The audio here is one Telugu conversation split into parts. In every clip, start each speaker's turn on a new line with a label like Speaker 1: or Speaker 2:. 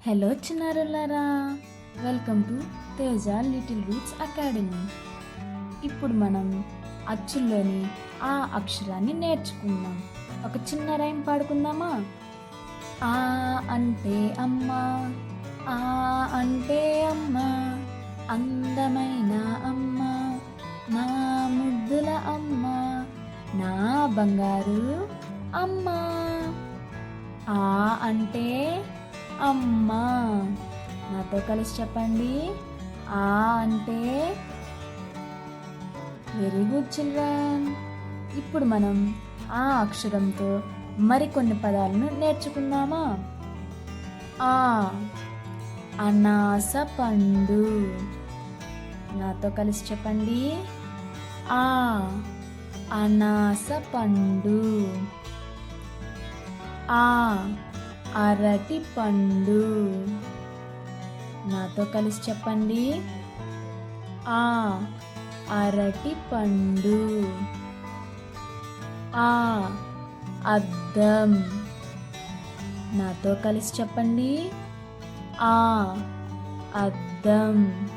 Speaker 1: హలో చిన్నారులారా, welcome to Teja little roots academy. ఇప్పుడు మనం అచ్చుల్లోని ఆ అక్షరాన్ని నేర్చుకుందాం. ఒక చిన్న రైమ్ పాడుకుందామా? ఆ అంటే అమ్మ, ఆ అంటే అమ్మ, అందమైన అమ్మ, నా ముద్దుల అమ్మ, నా బంగారు అమ్మ. ఆ అంటే అమ్మా. నాతో కలిసి చెప్పండి. ఆ అంటే. Very good children. ఇప్పుడు మనం ఆ అక్షరంతో మరికొన్ని పదాలను నేర్చుకుందామా? ఆ అనాస పండు. నాతో కలిసి చెప్పండి. ఆ అనాస పండు. ఆ అరటి పండు. నాతో కలిసి చెప్పండి. ఆ అరటి పండు. ఆ అద్దం. నాతో కలిసి చెప్పండి. ఆ అద్దం.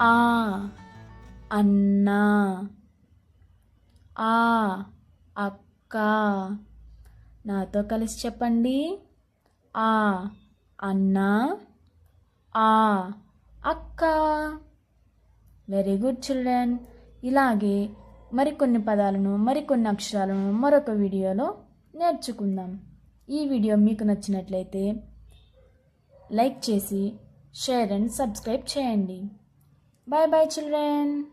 Speaker 1: ఆ అన్న. ఆ అక్క. నాతో కలిసి చెప్పండి. ఆ అన్న, ఆ అక్క. Very good children. ఇలాగే మరికొన్ని పదాలను, మరికొన్ని అక్షరాలను మరొక వీడియోలో నేర్చుకుందాం. ఈ వీడియో మీకు నచ్చినట్లయితే లైక్ చేసి షేర్ అండ్ సబ్స్క్రైబ్ చేయండి. Bye bye children.